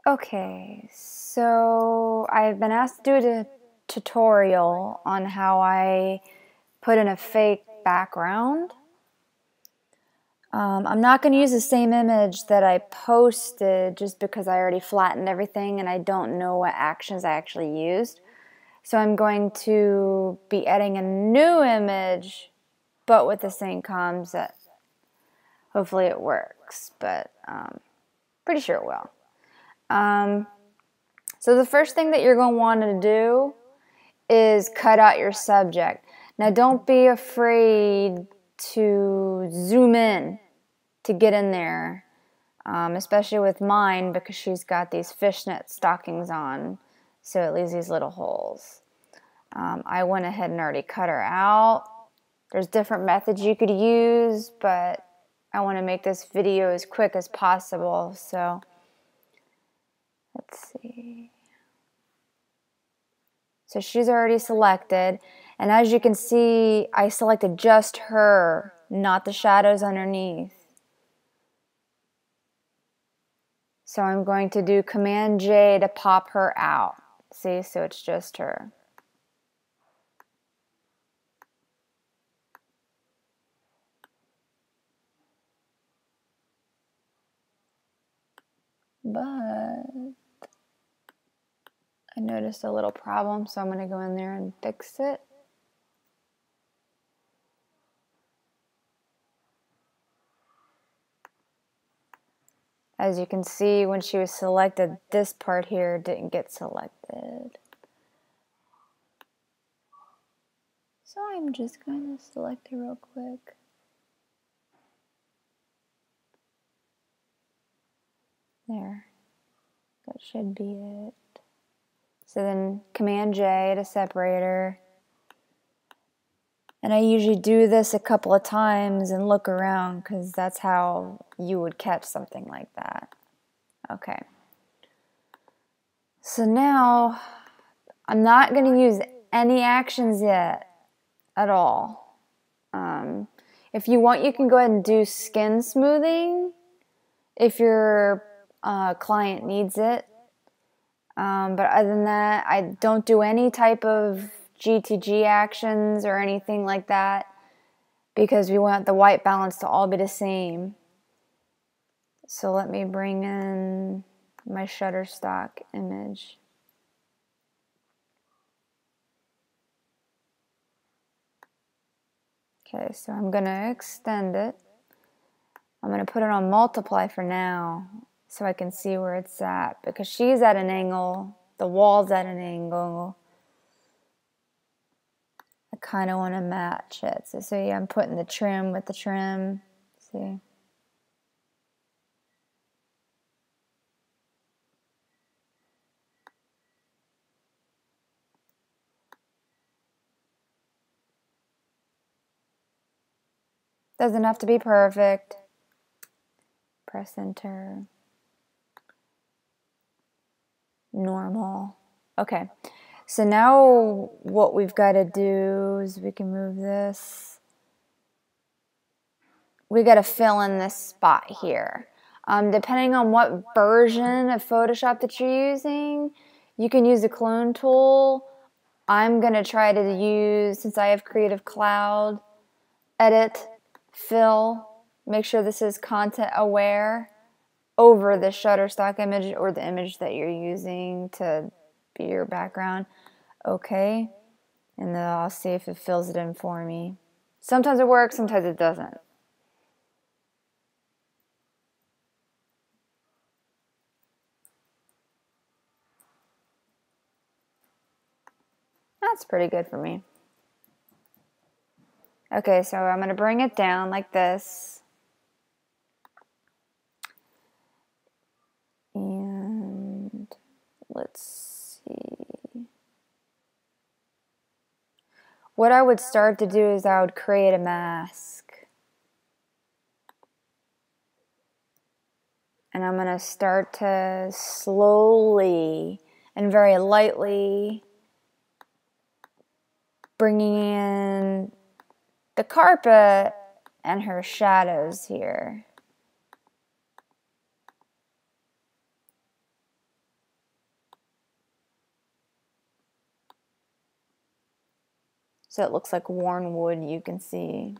Okay, so I've been asked to do a tutorial on how I put in a fake background. I'm not going to use the same image that I posted just because I already flattened everything and I don't know what actions I actually used. So I'm going to be adding a new image, but with the same concept. Hopefully it works, but pretty sure it will. So the first thing that you're going to want to do is cut out your subject. Now don't be afraid to zoom in to get in there, especially with mine because she's got these fishnet stockings on, so it leaves these little holes. I went ahead and already cut her out. There's different methods you could use, but I want to make this video as quick as possible, so let's see. So she's already selected, and as you can see, I selected just her, not the shadows underneath. So I'm going to do Command J to pop her out. See, so it's just her. But I noticed a little problem, so I'm going to go in there and fix it. As you can see, when she was selected, this part here didn't get selected. So I'm just going to select it real quick. There. That should be it. So then Command J to separate her. And I usually do this a couple of times and look around because that's how you would catch something like that. Okay. So now I'm not going to use any actions yet at all. If you want, you can go ahead and do skin smoothing if your client needs it. But other than that, I don't do any type of GTG actions or anything like that because we want the white balance to all be the same. So let me bring in my Shutterstock image. Okay, so I'm going to extend it. I'm going to put it on multiply for now so I can see where it's at because she's at an angle, the wall's at an angle. I kind of want to match it. So see, I'm putting the trim with the trim. See? Doesn't have to be perfect. Press enter. Normal. Okay. So now what we've got to do is we can move this. We got to fill in this spot here. Depending on what version of Photoshop that you're using, you can use the clone tool. I'm going to try to use, since I have Creative Cloud, edit, fill, make sure this is content aware over the Shutterstock image or the image that you're using to be your background. Okay. And then I'll see if it fills it in for me. Sometimes it works, sometimes it doesn't. That's pretty good for me. Okay, so I'm going to bring it down like this. And let's see. What I would start to do is I would create a mask. And I'm going to start to slowly and very lightly bringing in the carpet and her shadows here. So it looks like worn wood, you can see.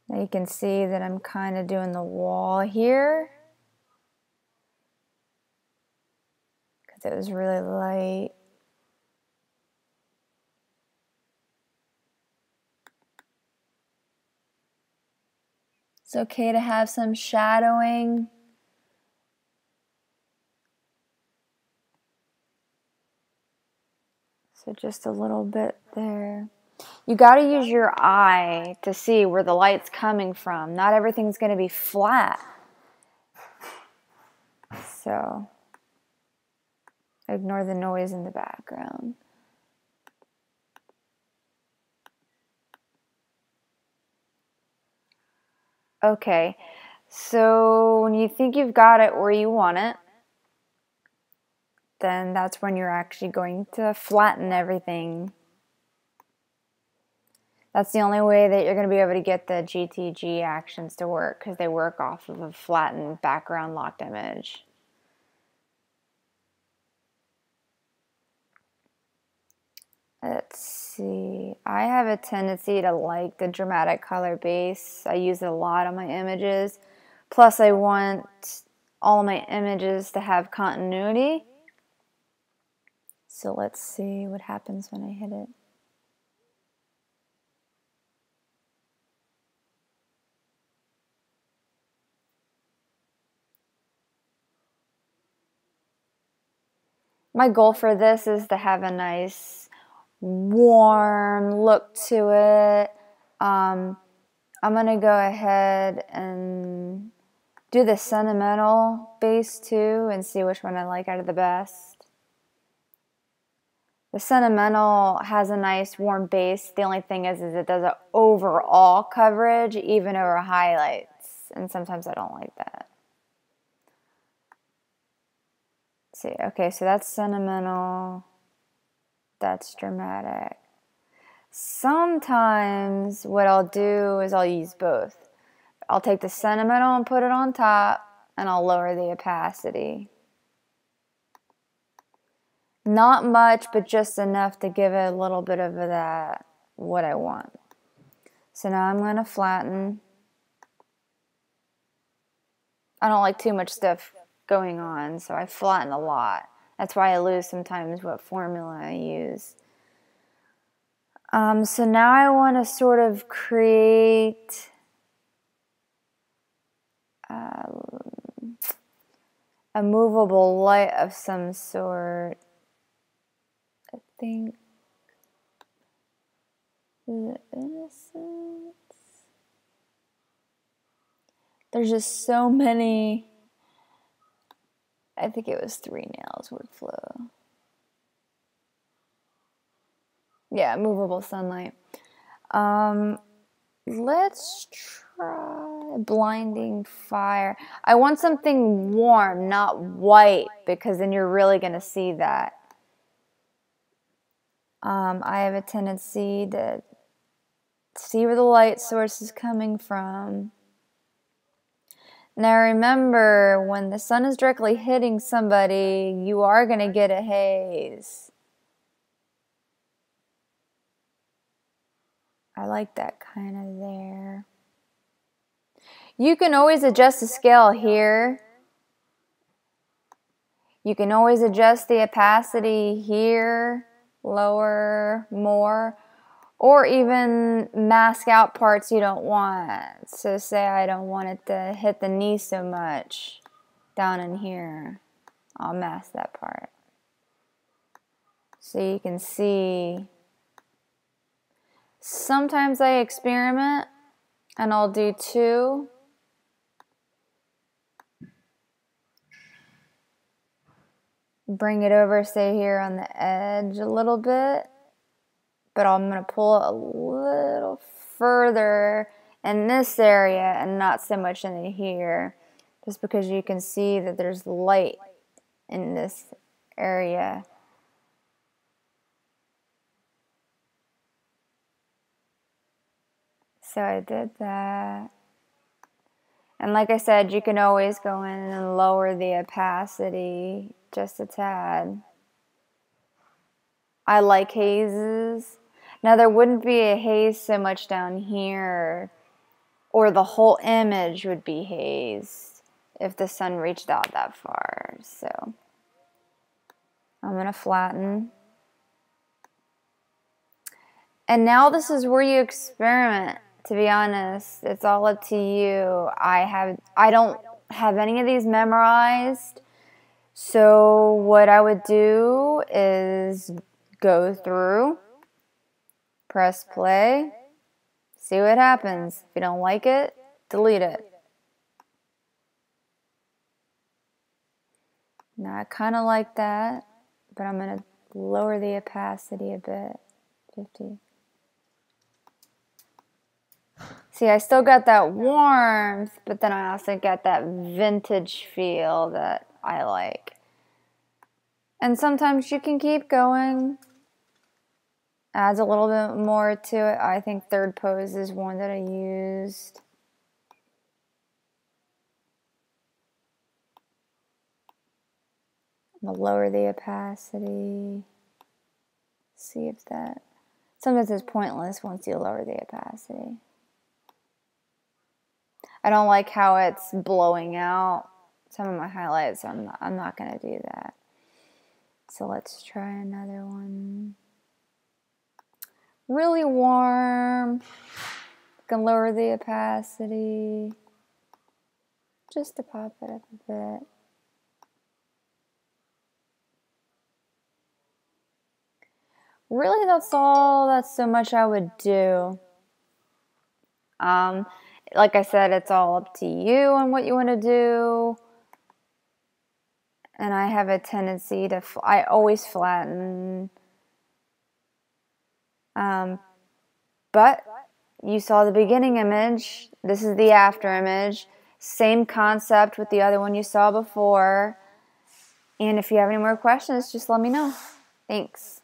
Now you can see that I'm kind of doing the wall here because it was really light. It's okay to have some shadowing. So just a little bit there. You got to use your eye to see where the light's coming from. Not everything's going to be flat. So ignore the noise in the background. Okay, so when you think you've got it where you want it, then that's when you're actually going to flatten everything. That's the only way that you're going to be able to get the GTG actions to work, because they work off of a flattened background locked image. Let's see. I have a tendency to like the dramatic color base. I use it a lot on my images. Plus, I want all my images to have continuity. So let's see what happens when I hit it. My goal for this is to have a nice warm look to it. I'm going to go ahead and do the sentimental base too and see which one I like out of the best. The sentimental has a nice warm base. The only thing is it does an overall coverage even over highlights, and sometimes I don't like that. Let's see, okay, so that's sentimental. That's dramatic. Sometimes what I'll do is I'll use both. I'll take the sentimental and put it on top, and I'll lower the opacity. Not much, but just enough to give it a little bit of that, what I want. So now I'm going to flatten. I don't like too much stuff going on, so I flatten a lot. That's why I lose sometimes what formula I use. So now I want to sort of create a movable light of some sort. I think, is it innocence? There's just so many. I think it was 3 nails workflow. Yeah, movable sunlight. Let's try blinding fire. I want something warm, not white, because then you're really going to see that. I have a tendency to see where the light source is coming from. Now remember, when the sun is directly hitting somebody, you are going to get a haze. I like that kind of there. You can always adjust the scale here. You can always adjust the opacity here, lower, more, or even mask out parts you don't want. So say I don't want it to hit the knee so much down in here. I'll mask that part. So you can see. Sometimes I experiment and I'll do 2. Bring it over, say here on the edge a little bit, but I'm going to pull it a little further in this area and not so much in here, just because you can see that there's light in this area. So I did that. And And like I said, you can always go in and lower the opacity just a tad. I like hazes. Now there wouldn't be a haze so much down here, or the whole image would be hazed if the sun reached out that far. So I'm going to flatten. And now this is where you experiment, to be honest. It's all up to you. I don't have any of these memorized. So what I would do is go through, press play, see what happens. If you don't like it, delete it. Now I kind of like that, but I'm going to lower the opacity a bit. 50. See, I still got that warmth, but then I also got that vintage feel that I like. And sometimes you can keep going. Adds a little bit more to it. I think third pose is one that I used. I'm going to lower the opacity. See if that... Sometimes it's pointless once you lower the opacity. I don't like how it's blowing out some of my highlights, so I'm not going to do that. So let's try another one. Really warm. Can lower the opacity just to pop it up a bit. Really, that's so much I would do. Like I said, it's all up to you on what you want to do. And I have a tendency to, I always flatten. But you saw the beginning image. This is the after image. Same concept with the other one you saw before. And if you have any more questions, just let me know. Thanks.